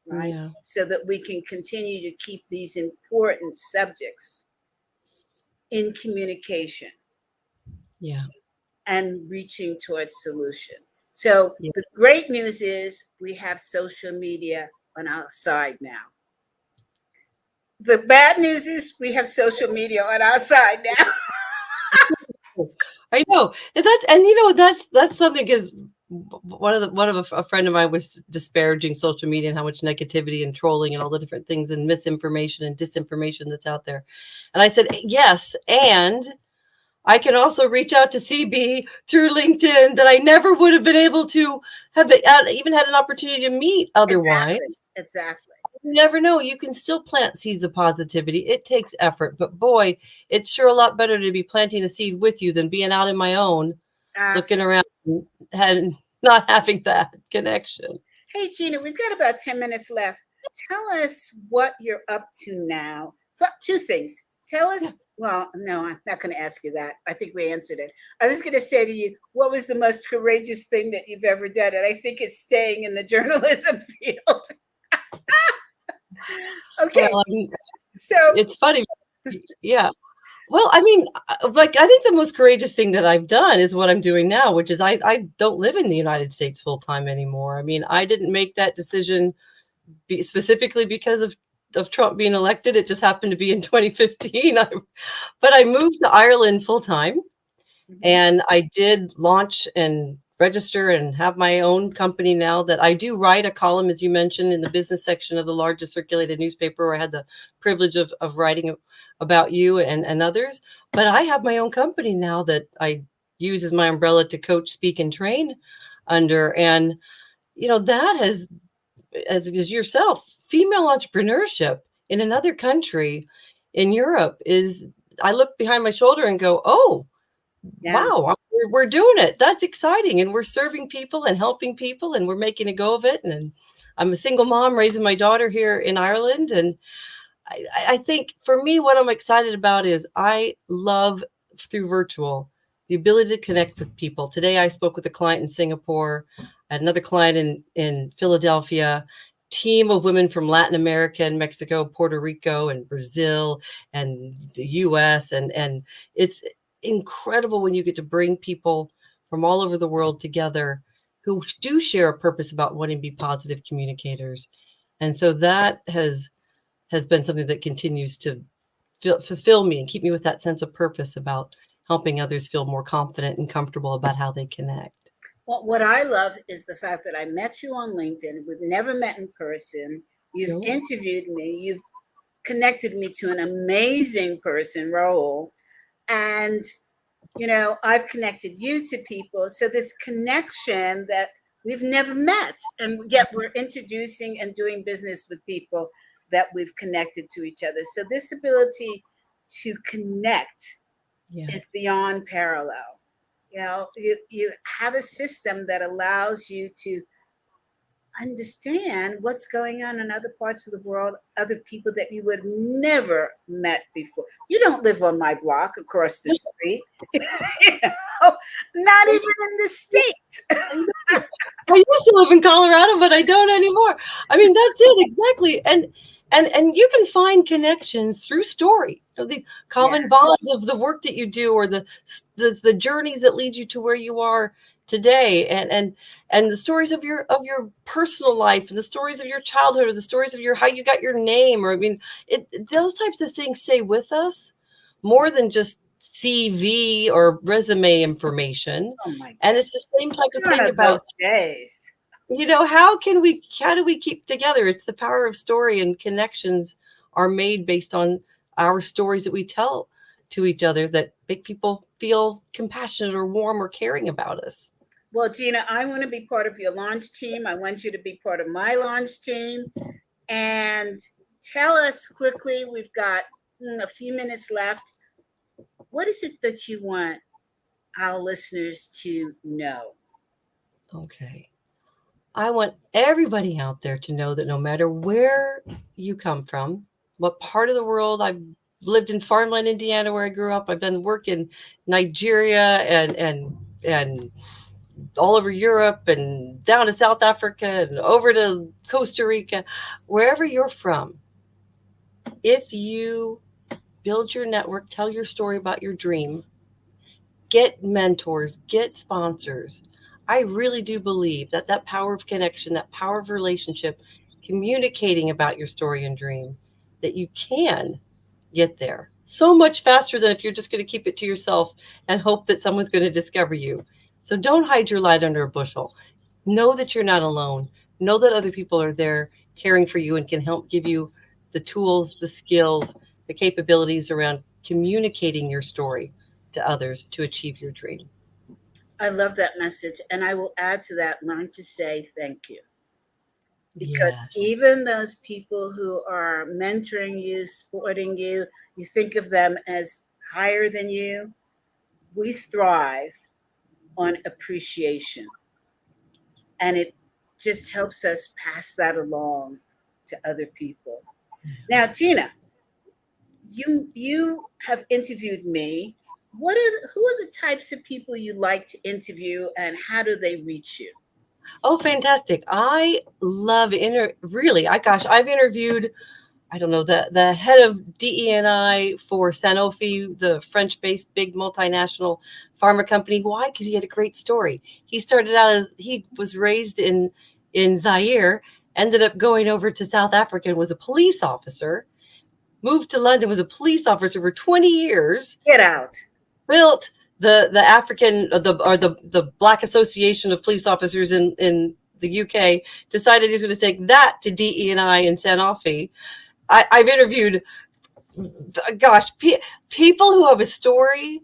right? Yeah. So that we can continue to keep these important subjects in communication. Yeah. And reaching towards solution. So the great news is we have social media on our side now. The bad news is we have social media on our side now. I know, and that's something because a friend of mine was disparaging social media and how much negativity and trolling and all the different things and misinformation and disinformation that's out there, and I said yes, and I can also reach out to CB through LinkedIn that I never would have been able to have even had an opportunity to meet otherwise. Exactly. Exactly. You never know. You can still plant seeds of positivity. It takes effort, but boy, it's sure a lot better to be planting a seed with you than being out in my own, looking Absolutely. around and not having that connection. Hey, Gina, we've got about 10 minutes left. Tell us what you're up to now. Two things. Tell Yeah. us, well, no, I'm not going to ask you that. I think we answered it. I was going to say to you, what was the most courageous thing that you've ever done? And I think it's staying in the journalism field. Well, Okay. I mean, So, it's funny. Yeah. Well, I mean, like, I think the most courageous thing that I've done is what I'm doing now, which is I don't live in the United States full time anymore. I mean, I didn't make that decision specifically because of Trump being elected. It just happened to be in 2015. But I moved to Ireland full time, mhm, and I did launch and register and have my own company now that I do write a column, as you mentioned, in the business section of the largest circulated newspaper, where I had the privilege of writing about you and others. But I have my own company now that I use as my umbrella to coach, speak, and train under. And, that has, as yourself, female entrepreneurship in another country in Europe is, I look behind my shoulder and go, oh, yeah. wow, we're doing it. That's exciting. And we're serving people and helping people and we're making a go of it. And I'm a single mom raising my daughter here in Ireland. And I think for me, what I'm excited about is I love through virtual the ability to connect with people. Today, I spoke with a client in Singapore, another client in Philadelphia, team of women from Latin America and Mexico, Puerto Rico and Brazil and the US. And it's incredible when you get to bring people from all over the world together who do share a purpose about wanting to be positive communicators. And so that has been something that continues to fulfill me and keep me with that sense of purpose about helping others feel more confident and comfortable about how they connect. Well, what I love is the fact that I met you on LinkedIn. We've never met in person. You've No. interviewed me. You've connected me to an amazing person, Raul. And, I've connected you to people. So this connection that we've never met, and yet we're introducing and doing business with people that we've connected to each other. So this ability to connect Yeah. is beyond parallel. You have a system that allows you to understand what's going on in other parts of the world, other people that you would never met before. You don't live on my block across the street, not even in the state. I know. I used to live in Colorado, but I don't anymore. I mean, that's it exactly. And you can find connections through story. The Yeah. common bonds of the work that you do, or the journeys that lead you to where you are today, and the stories of your personal life, and the stories of your childhood, or the stories of how you got your name, or I mean, those types of things stay with us more than just CV or resume information. Oh my And it's the same type of God, thing of those about, days. how do we keep together? It's the power of story, and connections are made based on our stories that we tell to each other that make people feel compassionate or warm or caring about us. Well, Gina, I want to be part of your launch team. I want you to be part of my launch team. And tell us quickly, we've got a few minutes left. What is it that you want our listeners to know? Okay. I want everybody out there to know that no matter where you come from, what part of the world, I've lived in farmland, Indiana, where I grew up. I've been working Nigeria and all over Europe and down to South Africa and over to Costa Rica, wherever you're from. If you build your network, tell your story about your dream, get mentors, get sponsors. I really do believe that power of connection, that power of relationship, communicating about your story and dream that you can get there so much faster than if you're just going to keep it to yourself and hope that someone's going to discover you. So don't hide your light under a bushel. Know that you're not alone. Know that other people are there caring for you and can help give you the tools, the skills, the capabilities around communicating your story to others to achieve your dream. I love that message. And I will add to that, learn to say thank you. Because Yes. even those people who are mentoring you, supporting you, you think of them as higher than you, we thrive on appreciation. And it just helps us pass that along to other people. Now, Gina, you have interviewed me. Who are the types of people you like to interview, and how do they reach you? Oh, fantastic. I love really, I've interviewed, I don't know, the head of DE&I for Sanofi, the French-based big multinational pharma company. Why? Because he had a great story. He started out as he was raised in Zaire, ended up going over to South Africa and was a police officer, moved to London, was a police officer for 20 years, Get out. built the African the Black Association of Police Officers in the UK, decided he's going to take that to DE&I in Sanofi. I've interviewed, gosh, people who have a story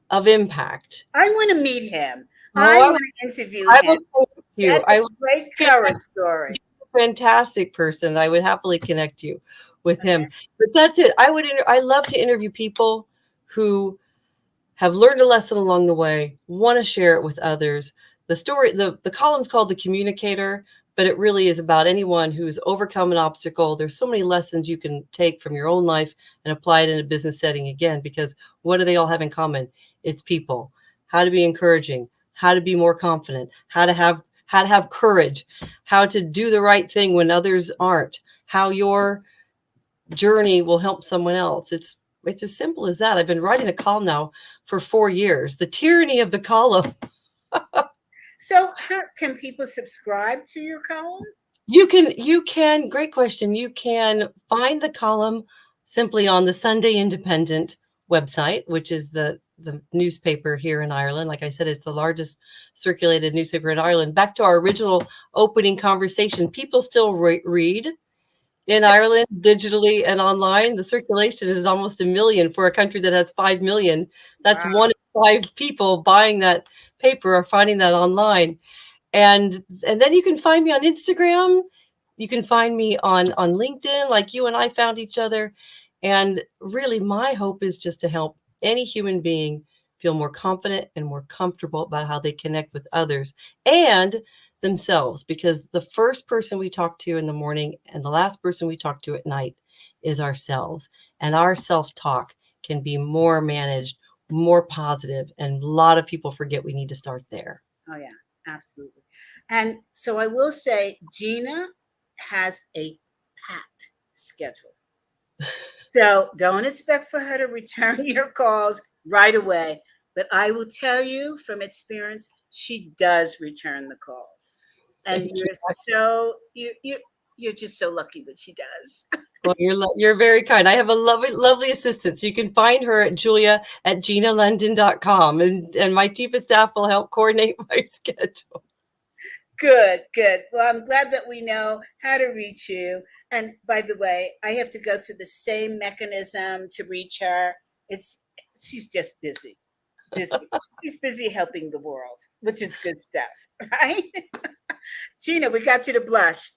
of impact. I want to meet him. I Oh, want to interview I him. will connect you. That's a great courage story. Fantastic person. I would happily connect you with him. But that's it. I love to interview people who have learned a lesson along the way, want to share it with others. The column's called The Communicator, but it really is about anyone who's overcome an obstacle. There's so many lessons you can take from your own life and apply it in a business setting again, because what do they all have in common? It's people. How to be encouraging, how to be more confident, how to have courage, how to do the right thing when others aren't, how your journey will help someone else. It's as simple as that. I've been writing a column now for 4 years. The tyranny of the column. So, how can people subscribe to your column? You can, great question. You can find the column simply on the Sunday Independent website, which is the newspaper here in Ireland. Like I said, it's the largest circulated newspaper in Ireland. Back to our original opening conversation, people still read in Ireland digitally and online. The circulation is almost 1 million for a country that has 5 million. That's Wow. 1 in 5 people buying that paper or finding that online. And then you can find me on Instagram. You can find me on LinkedIn, like you and I found each other. And really, my hope is just to help any human being feel more confident and more comfortable about how they connect with others and themselves, because the first person we talk to in the morning and the last person we talk to at night is ourselves. And our self-talk can be more managed, more positive, and a lot of people forget we need to start there. Oh, yeah, absolutely. And so I will say, Gina has a packed schedule. So don't expect for her to return your calls right away. But I will tell you from experience, she does return the calls. And Thank you. you're just so lucky that she does. Well, you're very kind. I have a lovely assistant. So you can find her at julia@ginalondon.com. And my chief of staff will help coordinate my schedule. Good, good. Well, I'm glad that we know how to reach you. And by the way, I have to go through the same mechanism to reach her. It's She's just busy. Busy. She's busy helping the world, which is good stuff, right? Gina, we got you to blush.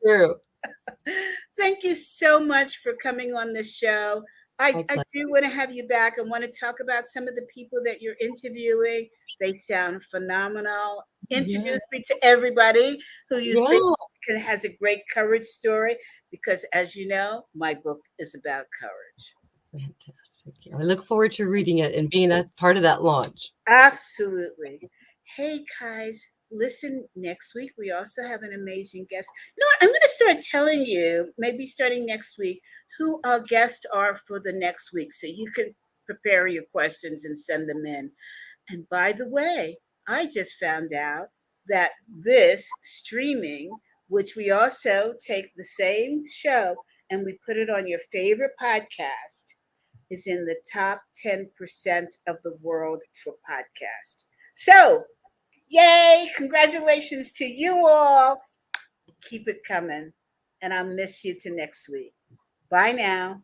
True. Thank you so much for coming on the show. I do want to have you back. I want to talk about some of the people that you're interviewing. They sound phenomenal. Introduce me to everybody who you think has a great courage story, because as you know, my book is about courage. Fantastic. I look forward to reading it and being a part of that launch. Absolutely. Hey, guys, listen, next week we also have an amazing guest. You know what? I'm going to start telling you, maybe starting next week, who our guests are for the next week so you can prepare your questions and send them in. And by the way, I just found out that this streaming which we also take the same show and we put it on your favorite podcast, is in the top 10% of the world for podcast. So, yay! Congratulations to you all. Keep it coming. And I'll miss you to next week. Bye now.